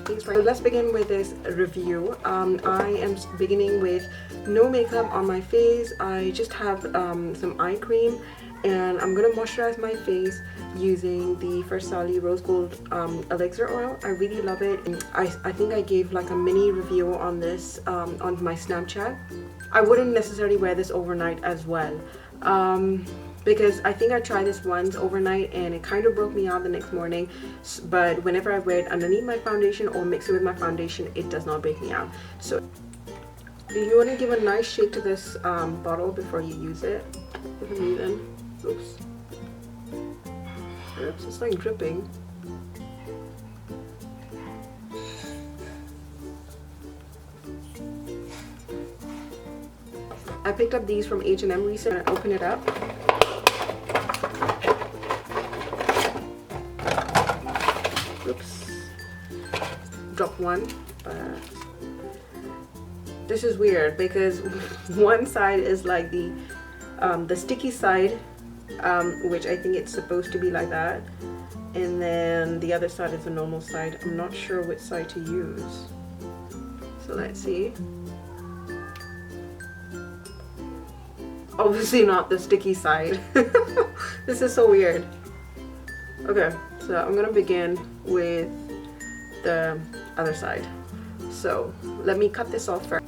face right now. So let's begin with this review. I am beginning with no makeup on my face. I just have some eye cream, and I'm gonna moisturize my face using the Farsali Rose Gold Elixir oil. I really love it. And I think I gave like a mini review on this on my Snapchat. I wouldn't necessarily wear this overnight as well. Because I think I tried this once overnight and it kind of broke me out the next morning, but whenever I wear it underneath my foundation or mix it with my foundation, it does not break me out. So you want to give a nice shake to this bottle before you use it. Oops, it's like dripping. I picked up these from H&M recently and I open it up. Oops, drop one, but this is weird because one side is like the sticky side, which I think it's supposed to be like that, and then the other side is the normal side. I'm not sure which side to use, so let's see. Obviously not the sticky side. This is so weird. Okay, so I'm gonna begin with the other side. So let me cut this off first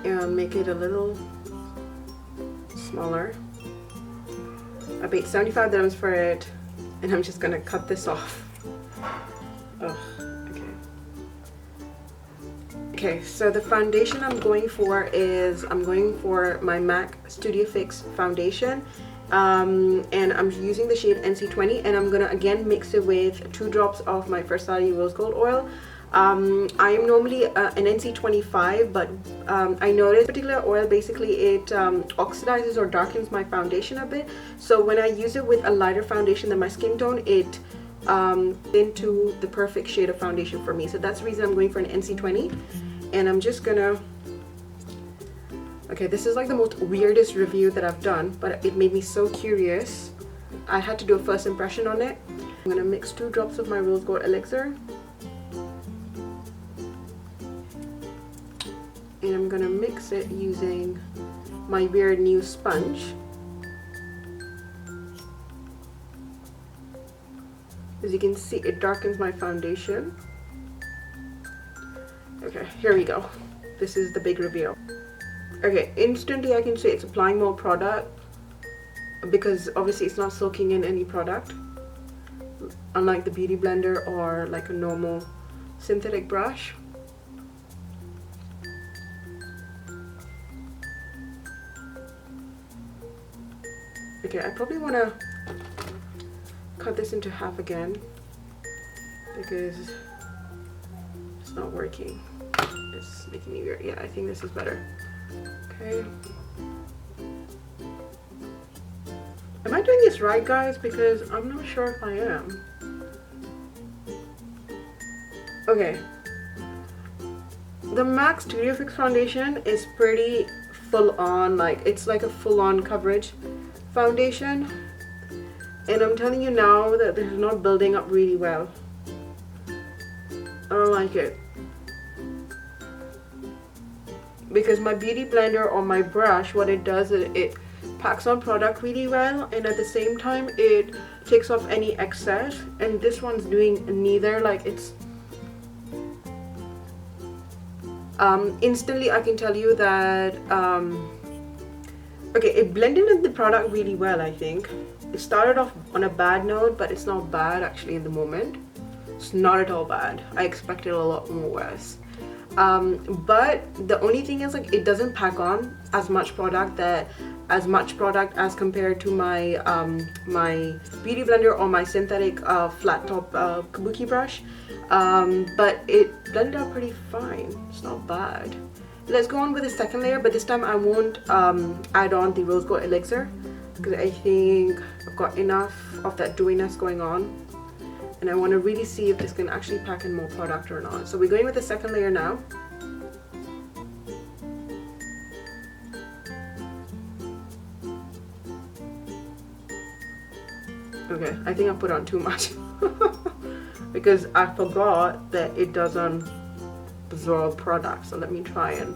and make it a little smaller. I paid 75 dirhams for it, and I'm just gonna cut this off. Oh, okay. Okay, so the foundation I'm going for is my MAC Studio Fix foundation. And I'm using the shade NC20, and I'm gonna again mix it with 2 drops of my Farsali Rose Gold oil. I am normally an NC25, but I noticed particular oil basically it oxidizes or darkens my foundation a bit. So when I use it with a lighter foundation than my skin tone, it into the perfect shade of foundation for me. So that's the reason I'm going for an NC20, and I'm just gonna. Okay, this is like the most weirdest review that I've done, but it made me so curious. I had to do a first impression on it. I'm gonna mix 2 drops of my Rose Gold Elixir. And I'm gonna mix it using my weird new sponge. As you can see, it darkens my foundation. Okay, here we go. This is the big reveal. Okay, instantly I can say it's applying more product because obviously it's not soaking in any product, unlike the beauty blender or like a normal synthetic brush. Okay, I probably want to cut this into half again because it's not working. It's making me weird. Yeah, I think this is better. Okay. Am I doing this right, guys? Because I'm not sure if I am. Okay. The MAC Studio Fix foundation is pretty full on, like it's like a full on coverage foundation. And I'm telling you now that this is not building up really well. I don't like it. Because my beauty blender or my brush, what it does is it packs on product really well, and at the same time it takes off any excess, and this one's doing neither. Like it's instantly I can tell you that okay, it blended in the product really well. I think it started off on a bad note, but it's not bad actually in the moment. It's not at all bad. I expected a lot more worse. But the only thing is, like, it doesn't pack on as much product as compared to my my beauty blender or my synthetic flat top kabuki brush. But it blended out pretty fine. It's not bad. Let's go on with the second layer, but this time I won't add on the Rose Gold Elixir because I think I've got enough of that dewiness going on. And I want to really see if this can actually pack in more product or not. So we're going with the second layer now. Okay, I think I put on too much. because I forgot that it doesn't absorb product. So let me try and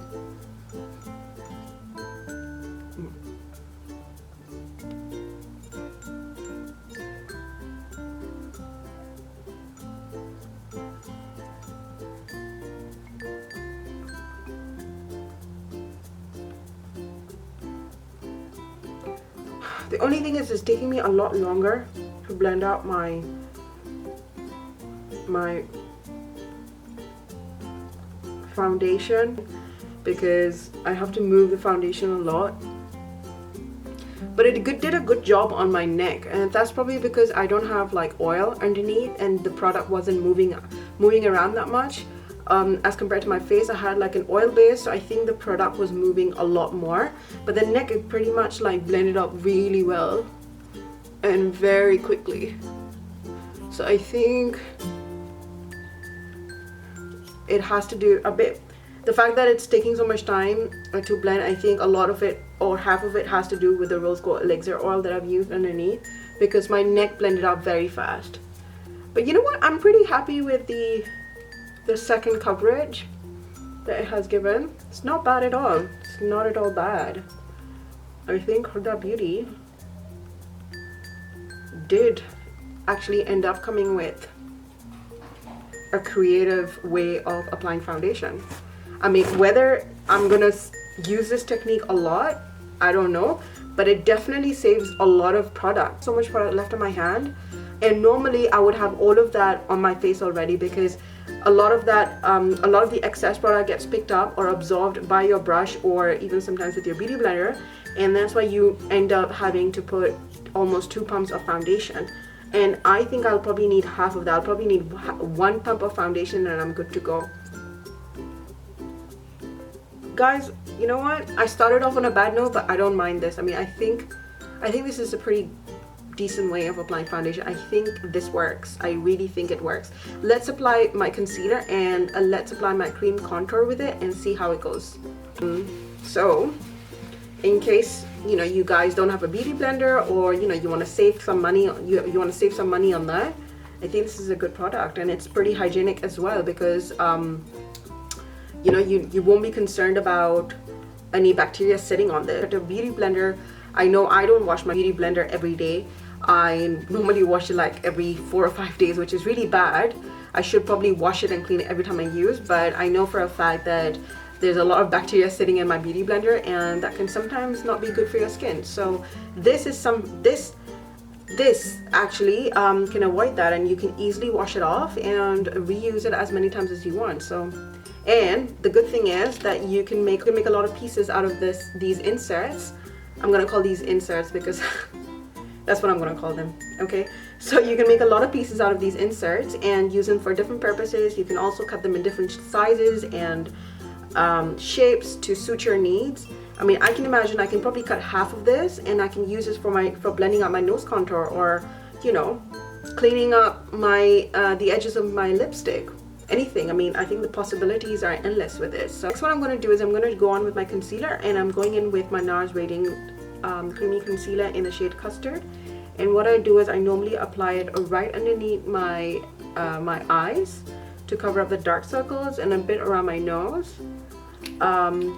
the only thing is it's taking me a lot longer to blend out my foundation because I have to move the foundation a lot. But it did a good job on my neck, and that's probably because I don't have like oil underneath and the product wasn't moving around that much. As compared to my face, I had like an oil base, so I think the product was moving a lot more. But the neck is pretty much like blended up really well and very quickly. So I think it has to do a bit, the fact that it's taking so much time to blend, I think a lot of it or half of it has to do with the rose gold elixir oil that I've used underneath, because my neck blended up very fast. But you know what, I'm pretty happy with the second coverage that it has given. It's not bad at all. It's not at all bad. I think Hudabeauty did actually end up coming with a creative way of applying foundation. I mean, whether I'm gonna use this technique a lot, I don't know, but it definitely saves a lot of product. So much product left on my hand, and normally I would have all of that on my face already, because a lot of that, a lot of the excess product gets picked up or absorbed by your brush or even sometimes with your beauty blender, and that's why you end up having to put almost 2 pumps of foundation. And I think I'll probably need half of that. I'll probably need 1 pump of foundation and I'm good to go. Guys, you know what? I started off on a bad note, but I don't mind this. I mean, I think this is a pretty decent way of applying foundation. I think this works. I really think it works. Let's apply my concealer and let's apply my cream contour with it and see how it goes. So in case you guys don't have a beauty blender, or you want to save some money, you want to save some money on that, I think this is a good product, and it's pretty hygienic as well, because you won't be concerned about any bacteria sitting on there. The beauty blender, I know I don't wash my beauty blender every day. I normally wash it like every 4 or 5 days, which is really bad. I should probably wash it and clean it every time I use, but I know for a fact that there's a lot of bacteria sitting in my beauty blender, and that can sometimes not be good for your skin. So this actually can avoid that, and you can easily wash it off and reuse it as many times as you want. So, and the good thing is that you can make a lot of pieces out of these inserts. I'm gonna call these inserts because that's what I'm gonna call them. Okay, so you can make a lot of pieces out of these inserts and use them for different purposes. You can also cut them in different sizes and shapes to suit your needs. I mean, I can imagine I can probably cut half of this and I can use this for blending out my nose contour, or cleaning up my the edges of my lipstick. Anything. I mean, I think the possibilities are endless with this. So next, what I'm going to do is I'm going to go on with my concealer, and I'm going in with my Nars Radiant Creamy Concealer in the shade Custard. And what I do is I normally apply it right underneath my my eyes to cover up the dark circles, and a bit around my nose,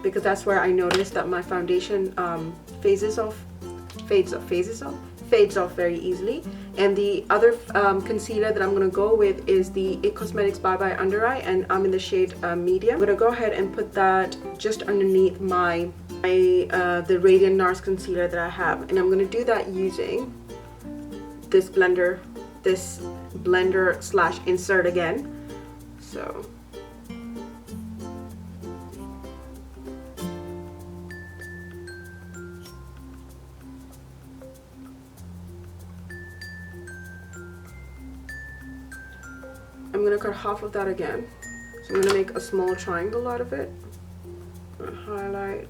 because that's where I noticed that my foundation fades off very easily. And the other concealer that I'm going to go with is the IT Cosmetics Bye Bye Under Eye, and I'm in the shade medium. I'm going to go ahead and put that just underneath the Radiant Nars concealer that I have, and I'm going to do that using this blender / insert again. So I'm going to cut half of that again. So I'm going to make a small triangle out of it and highlight.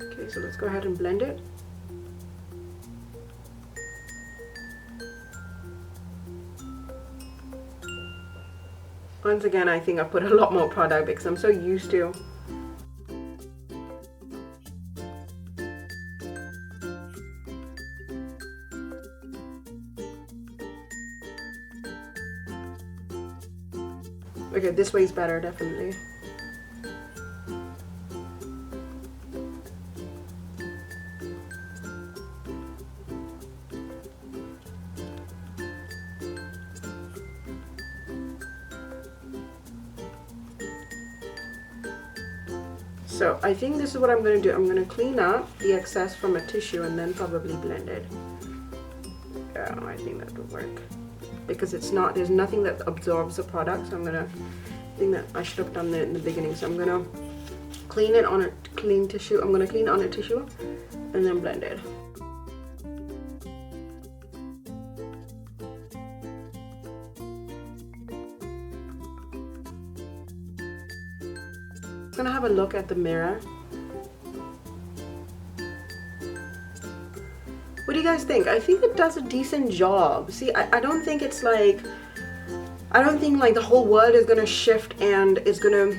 Okay, so let's go ahead and blend it. Once again, I think I put a lot more product because I'm so used to. Okay, this way is better, definitely. So I think this is what I'm going to do. I'm going to clean up the excess from a tissue and then probably blend it. Yeah, I think that would work. Because it's not, there's nothing that absorbs the product, so I'm going to, I think that I should have done that in the beginning. So I'm going to clean it on a clean tissue. I'm going to clean it on a tissue and then blend it. I'm gonna have a look at the mirror. What do you guys think? I think it does a decent job. See, I don't think it's like, I don't think like the whole world is gonna shift and is gonna,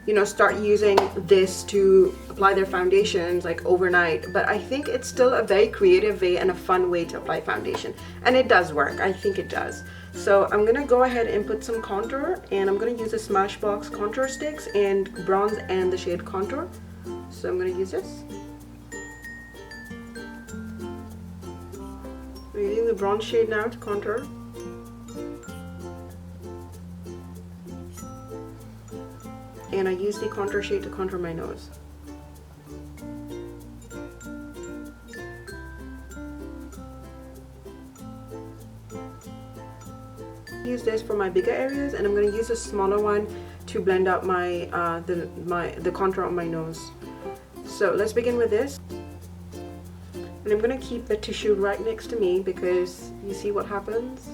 you know, start using this to apply their foundations like overnight. But I think it's still a very creative way and a fun way to apply foundation. And it does work, I think it does. So I'm gonna go ahead and put some contour, and I'm gonna use the Smashbox contour sticks and bronze and the shade contour. So I'm gonna use this. I'm using the bronze shade now to contour. And I use the contour shade to contour my nose. Use this for my bigger areas, and I'm going to use a smaller one to blend out my the contour on my nose. So let's begin with this, and I'm going to keep the tissue right next to me because you see what happens.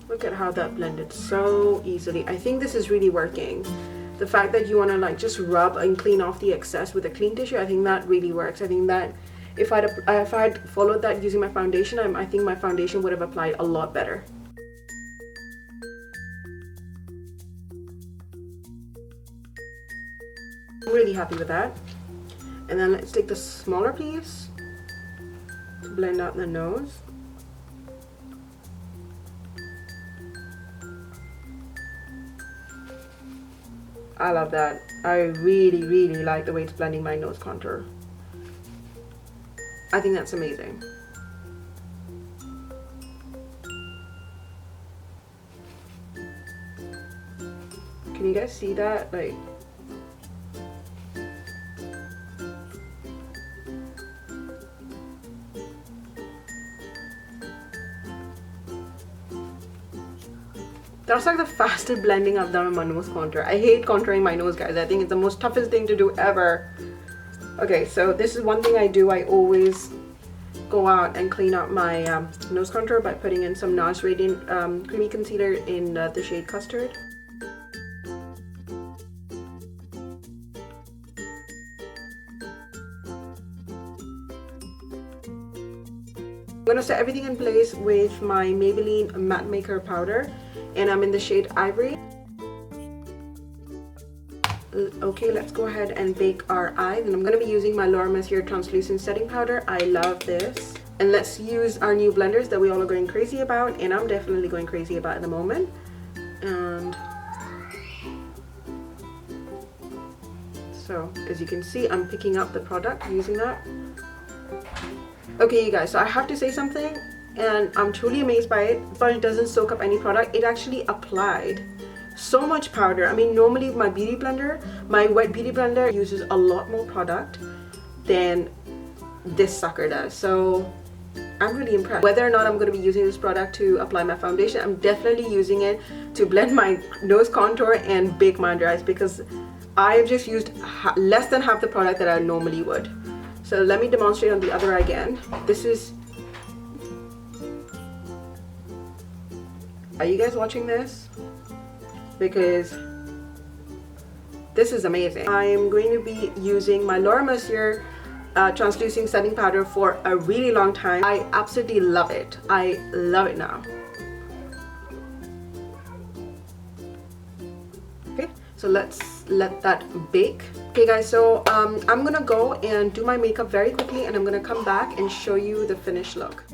Look at how that blended so easily. I think this is really working. The fact that you want to like just rub and clean off the excess with a clean tissue, I think that really works. I think that if I'd followed that using my foundation, I think my foundation would have applied a lot better. I'm really happy with that. And then let's take the smaller piece to blend out the nose. I love that. I really like the way it's blending my nose contour. I think that's amazing. Can you guys see that? Like, that's like the fastest blending I've done on my nose contour. I hate contouring my nose, guys. I think it's the most toughest thing to do ever. Okay, so this is one thing I do. I always go out and clean up my nose contour by putting in some Nars Radiant Creamy Concealer in the shade Custard. I'm going to set everything in place with my Maybelline Matte Maker Powder, and I'm in the shade Ivory. Okay, let's go ahead and bake our eyes, and I'm going to be using my Mercier Translucent Setting Powder. I love this. And let's use our new blenders that we all are going crazy about, and I'm definitely going crazy about at the moment. And so, as you can see, I'm picking up the product using that. Okay, you guys, so I have to say something, and I'm truly amazed by it, but it doesn't soak up any product. It actually applied so much powder. I mean, normally my beauty blender, my wet beauty blender uses a lot more product than this sucker does. So I'm really impressed. Whether or not I'm going to be using this product to apply my foundation, I'm definitely using it to blend my nose contour and bake my under eyes, because I've just used less than half the product that I normally would. So let me demonstrate on the other eye again. This is... Are you guys watching this? Because this is amazing. I'm going to be using my Mercier translucent setting powder for a really long time. I absolutely love it. I love it now. Okay, so let's let that bake. Okay guys, so I'm gonna go and do my makeup very quickly, and I'm gonna come back and show you the finished look.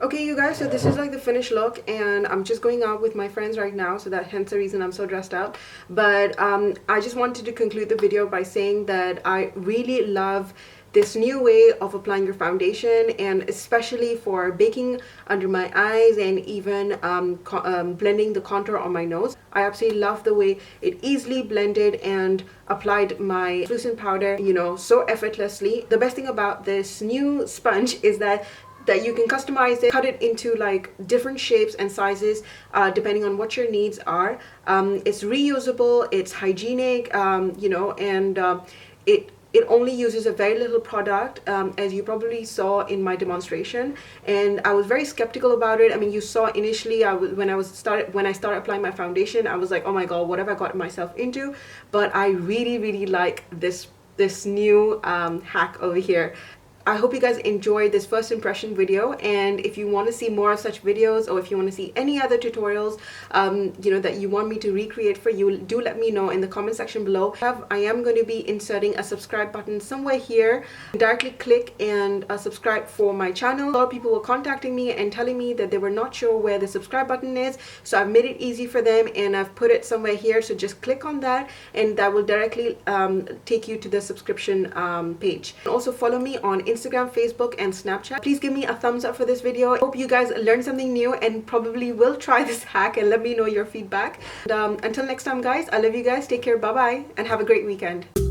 Okay you guys, so this is like the finished look, and I'm just going out with my friends right now, so that hence the reason I'm so dressed up. But I just wanted to conclude the video by saying that I really love this new way of applying your foundation, and especially for baking under my eyes and even blending the contour on my nose. I absolutely love the way it easily blended and applied my translucent powder, you know, so effortlessly. The best thing about this new sponge is that you can customize it, cut it into like different shapes and sizes depending on what your needs are. It's reusable, it's hygienic, you know, and it only uses a very little product, as you probably saw in my demonstration. And I was very skeptical about it. I mean, you saw initially when I started applying my foundation, I was like, oh my god, what have I got myself into? But I really like this new hack over here. I hope you guys enjoyed this first impression video, and if you want to see more of such videos, or if you want to see any other tutorials you know, that you want me to recreate for you, do let me know in the comment section below. I am going to be inserting a subscribe button somewhere here. Directly click and subscribe for my channel. A lot of people were contacting me and telling me that they were not sure where the subscribe button is, so I've made it easy for them and I've put it somewhere here. So just click on that and that will directly take you to the subscription page. And also follow me on Instagram, Facebook and Snapchat. Please give me a thumbs up for this video. I hope you guys learned something new and probably will try this hack, and let me know your feedback. And until next time guys, I love you guys, take care, bye bye, and have a great weekend.